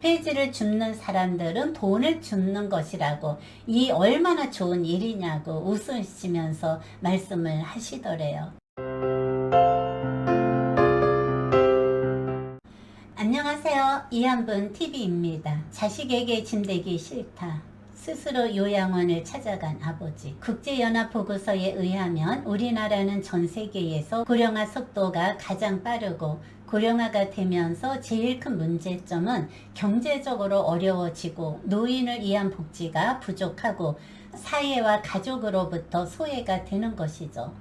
폐지를 줍는 사람들은 돈을 줍는 것이라고, 이 얼마나 좋은 일이냐고 웃으시면서 말씀을 하시더래요. 안녕하세요. 이한분 TV입니다. 자식에게 짐되기 싫다. 스스로 요양원을 찾아간 아버지. 국제연합보고서에 의하면 우리나라는 전 세계에서 고령화 속도가 가장 빠르고, 고령화가 되면서 제일 큰 문제점은 경제적으로 어려워지고 노인을 위한 복지가 부족하고 사회와 가족으로부터 소외가 되는 것이죠.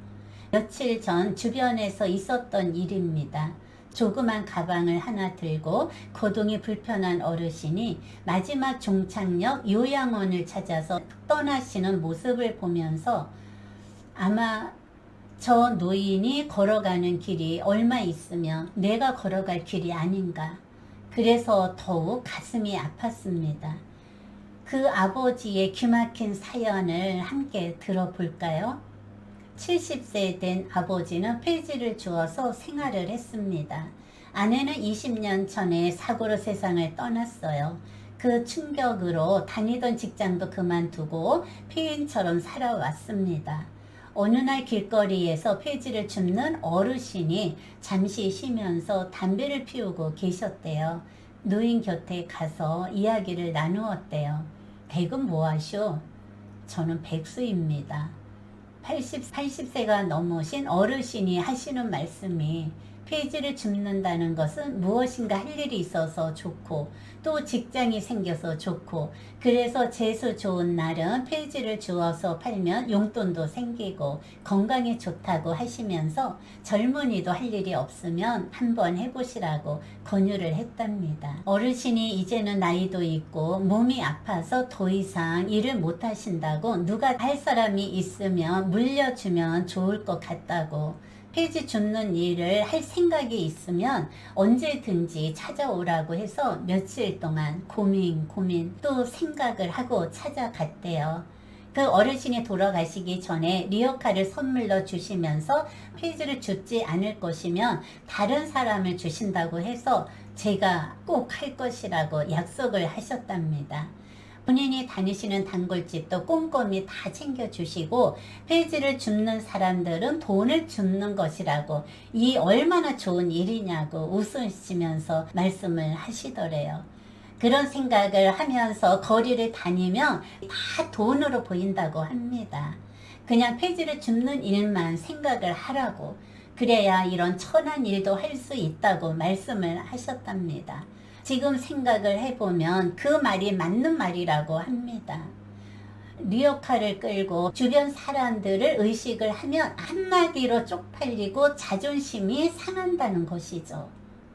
며칠 전 주변에서 있었던 일입니다. 조그만 가방을 하나 들고 거동이 불편한 어르신이 마지막 종착역 요양원을 찾아서 떠나시는 모습을 보면서 아마 저 노인이 걸어가는 길이 얼마 있으면 내가 걸어갈 길이 아닌가. 그래서 더욱 가슴이 아팠습니다. 그 아버지의 기막힌 사연을 함께 들어볼까요? 70세 된 아버지는 폐지를 주어서 생활을 했습니다. 아내는 20년 전에 사고로 세상을 떠났어요. 그 충격으로 다니던 직장도 그만두고 폐인처럼 살아왔습니다. 어느 날 길거리에서 폐지를 줍는 어르신이 잠시 쉬면서 담배를 피우고 계셨대요. 노인 곁에 가서 이야기를 나누었대요. 댁은 뭐하쇼? 저는 백수입니다. 80세가 넘으신 어르신이 하시는 말씀이, 폐지를 줍는다는 것은 무엇인가 할 일이 있어서 좋고 또 직장이 생겨서 좋고, 그래서 재수 좋은 날은 폐지를 주어서 팔면 용돈도 생기고 건강에 좋다고 하시면서 젊은이도 할 일이 없으면 한번 해보시라고 권유를 했답니다. 어르신이 이제는 나이도 있고 몸이 아파서 더 이상 일을 못 하신다고 누가 할 사람이 있으면 물려주면 좋을 것 같다고, 폐지 줍는 일을 할 생각이 있으면 언제든지 찾아오라고 해서 며칠 동안 고민 또 생각을 하고 찾아갔대요. 그 어르신이 돌아가시기 전에 리어카를 선물로 주시면서 폐지를 줍지 않을 것이면 다른 사람을 주신다고 해서 제가 꼭 할 것이라고 약속을 하셨답니다. 본인이 다니시는 단골집도 꼼꼼히 다 챙겨주시고, 폐지를 줍는 사람들은 돈을 줍는 것이라고, 이 얼마나 좋은 일이냐고 웃으시면서 말씀을 하시더래요. 그런 생각을 하면서 거리를 다니면 다 돈으로 보인다고 합니다. 그냥 폐지를 줍는 일만 생각을 하라고, 그래야 이런 천한 일도 할 수 있다고 말씀을 하셨답니다. 지금 생각을 해보면 그 말이 맞는 말이라고 합니다. 리어카를 끌고 주변 사람들을 의식을 하면 한마디로 쪽팔리고 자존심이 상한다는 것이죠.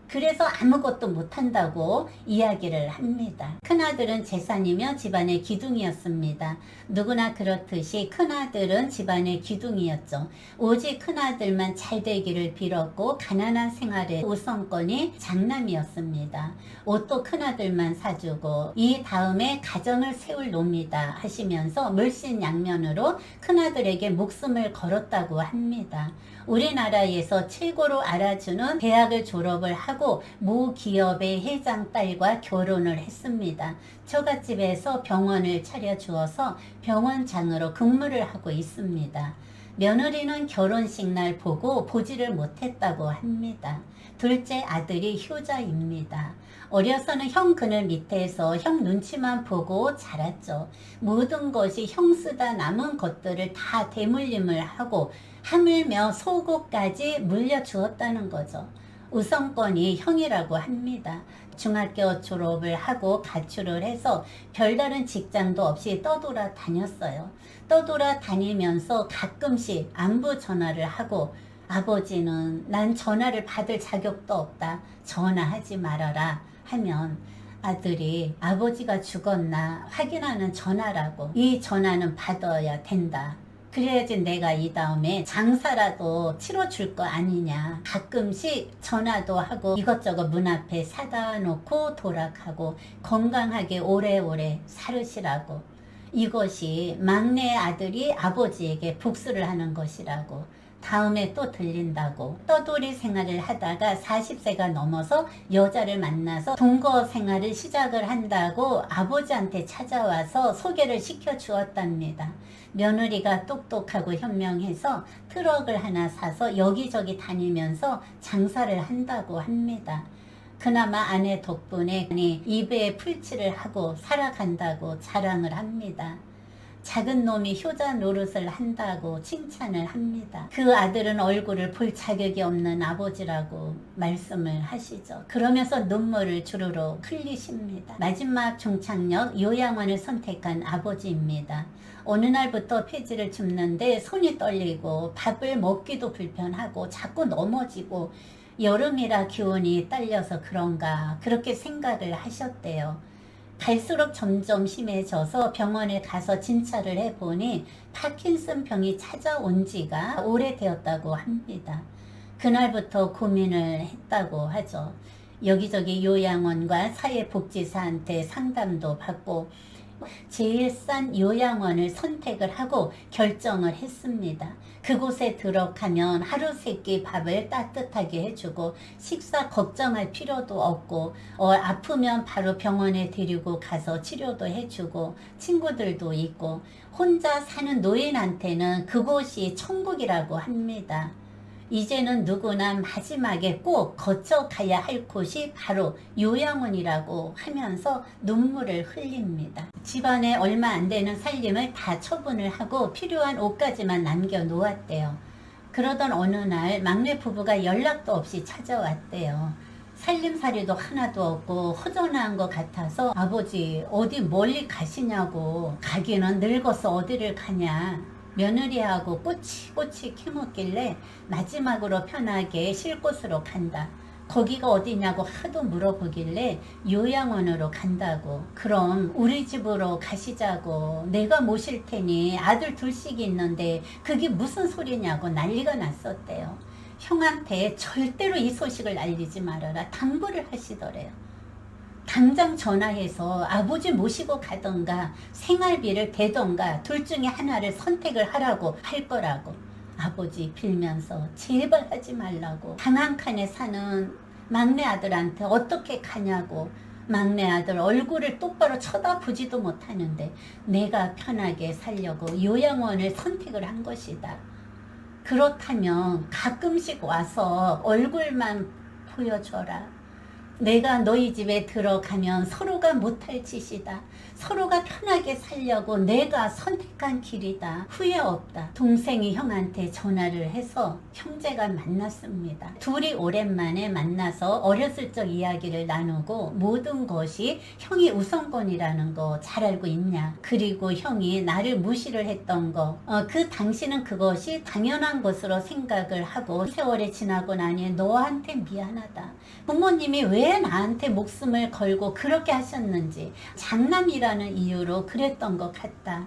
그래서 아무것도 못한다고 이야기를 합니다. 큰아들은 재산이며 집안의 기둥이었습니다. 누구나 그렇듯이 큰아들은 집안의 기둥이었죠. 오직 큰아들만 잘 되기를 빌었고 가난한 생활의 우선권이 장남이었습니다. 옷도 큰아들만 사주고 이 다음에 가정을 세울 놈이다 하시면서 물신양면으로 큰아들에게 목숨을 걸었다고 합니다. 우리나라에서 최고로 알아주는 대학을 졸업을 하고 모 기업의 회장 딸과 결혼을 했습니다. 처갓집에서 병원을 차려주어서 병원장으로 근무를 하고 있습니다. 며느리는 결혼식 날 보고 보지를 못했다고 합니다. 둘째 아들이 효자입니다. 어려서는 형 그늘 밑에서 형 눈치만 보고 자랐죠. 모든 것이 형 쓰다 남은 것들을 다 대물림을 하고 하물며 속옷까지 물려주었다는 거죠. 우선권이 형이라고 합니다. 중학교 졸업을 하고 가출을 해서 별다른 직장도 없이 떠돌아 다녔어요. 떠돌아 다니면서 가끔씩 안부 전화를 하고, 아버지는 난 전화를 받을 자격도 없다, 전화하지 말아라 하면 아들이 아버지가 죽었나 확인하는 전화라고, 이 전화는 받아야 된다, 그래야지 내가 이 다음에 장사라도 치러줄 거 아니냐. 가끔씩 전화도 하고 이것저것 문 앞에 사다 놓고 돌아가고 건강하게 오래오래 살으시라고. 이것이 막내 아들이 아버지에게 복수를 하는 것이라고. 다음에 또 들린다고. 떠돌이 생활을 하다가 40세가 넘어서 여자를 만나서 동거 생활을 시작을 한다고 아버지한테 찾아와서 소개를 시켜 주었답니다. 며느리가 똑똑하고 현명해서 트럭을 하나 사서 여기저기 다니면서 장사를 한다고 합니다. 그나마 아내 덕분에 입에 풀칠을 하고 살아간다고 자랑을 합니다. 작은 놈이 효자 노릇을 한다고 칭찬을 합니다. 그 아들은 얼굴을 볼 자격이 없는 아버지라고 말씀을 하시죠. 그러면서 눈물을 주르륵 흘리십니다. 마지막 종착역 요양원을 선택한 아버지입니다. 어느 날부터 폐지를 줍는데 손이 떨리고 밥을 먹기도 불편하고 자꾸 넘어지고 여름이라 기온이 딸려서 그런가 그렇게 생각을 하셨대요. 갈수록 점점 심해져서 병원에 가서 진찰을 해보니 파킨슨 병이 찾아온 지가 오래되었다고 합니다. 그날부터 고민을 했다고 하죠. 여기저기 요양원과 사회복지사한테 상담도 받고 제일 싼 요양원을 선택을 하고 결정을 했습니다. 그곳에 들어가면 하루 세 끼 밥을 따뜻하게 해주고 식사 걱정할 필요도 없고 아프면 바로 병원에 데리고 가서 치료도 해주고 친구들도 있고 혼자 사는 노인한테는 그곳이 천국이라고 합니다. 이제는 누구나 마지막에 꼭 거쳐가야 할 곳이 바로 요양원이라고 하면서 눈물을 흘립니다. 집안에 얼마 안 되는 살림을 다 처분을 하고 필요한 옷까지만 남겨놓았대요. 그러던 어느 날 막내 부부가 연락도 없이 찾아왔대요. 살림살이도 하나도 없고 허전한 것 같아서 아버지 어디 멀리 가시냐고. 가기는 늙어서 어디를 가냐. 며느리하고 꼬치꼬치 캐묻길래 마지막으로 편하게 쉴 곳으로 간다. 거기가 어디냐고 하도 물어보길래 요양원으로 간다고. 그럼 우리 집으로 가시자고. 내가 모실 테니 아들 둘씩 있는데 그게 무슨 소리냐고 난리가 났었대요. 형한테 절대로 이 소식을 알리지 말아라 당부를 하시더래요. 당장 전화해서 아버지 모시고 가던가 생활비를 대던가 둘 중에 하나를 선택을 하라고 할 거라고. 아버지 빌면서 제발 하지 말라고. 방 한 칸에 사는 막내 아들한테 어떻게 가냐고. 막내 아들 얼굴을 똑바로 쳐다보지도 못하는데 내가 편하게 살려고 요양원을 선택을 한 것이다. 그렇다면 가끔씩 와서 얼굴만 보여줘라. 내가 너희 집에 들어가면 서로가 못할 짓이다. 서로가 편하게 살려고 내가 선택한 길이다. 후회 없다. 동생이 형한테 전화를 해서 형제가 만났습니다. 둘이 오랜만에 만나서 어렸을 적 이야기를 나누고 모든 것이 형이 우선권이라는 거 잘 알고 있냐. 그리고 형이 나를 무시를 했던 거 그 당시는 그것이 당연한 것으로 생각을 하고 세월이 지나고 나니 너한테 미안하다. 부모님이 왜 나한테 목숨을 걸고 그렇게 하셨는지 장남이라는 이유로 그랬던 것 같다.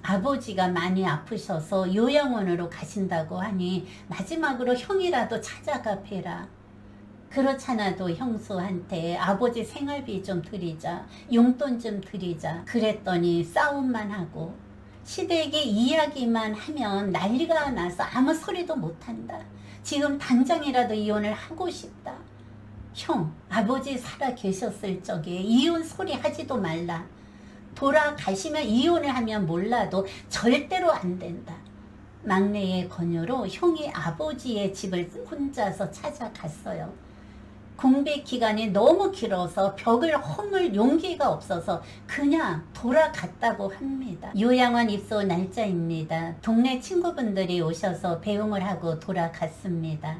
아버지가 많이 아프셔서 요양원으로 가신다고 하니 마지막으로 형이라도 찾아가 뵈라. 그렇잖아도 형수한테 아버지 생활비 좀 드리자, 용돈 좀 드리자 그랬더니 싸움만 하고 시댁에 이야기만 하면 난리가 나서 아무 소리도 못한다. 지금 당장이라도 이혼을 하고 싶다. 형, 아버지 살아 계셨을 적에 이혼 소리 하지도 말라. 돌아가시면 이혼을 하면 몰라도 절대로 안 된다. 막내의 권유로 형이 아버지의 집을 혼자서 찾아갔어요. 공백 기간이 너무 길어서 벽을 허물 용기가 없어서 그냥 돌아갔다고 합니다. 요양원 입소 날짜입니다. 동네 친구분들이 오셔서 배웅을 하고 돌아갔습니다.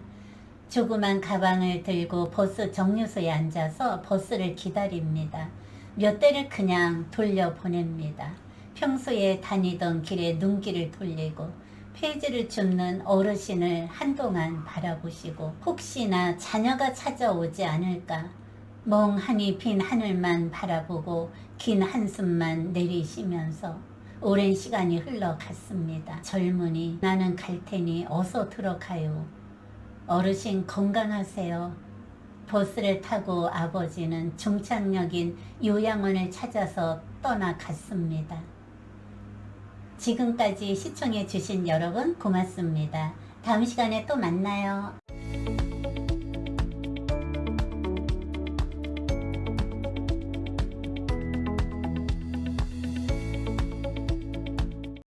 조그만 가방을 들고 버스 정류소에 앉아서 버스를 기다립니다. 몇 대를 그냥 돌려보냅니다. 평소에 다니던 길에 눈길을 돌리고 폐지를 줍는 어르신을 한동안 바라보시고 혹시나 자녀가 찾아오지 않을까 멍하니 빈 하늘만 바라보고 긴 한숨만 내리시면서 오랜 시간이 흘러갔습니다. 젊은이 나는 갈 테니 어서 들어가요. 어르신 건강하세요. 버스를 타고 아버지는 종착역인 요양원을 찾아서 떠나갔습니다. 지금까지 시청해 주신 여러분 고맙습니다. 다음 시간에 또 만나요.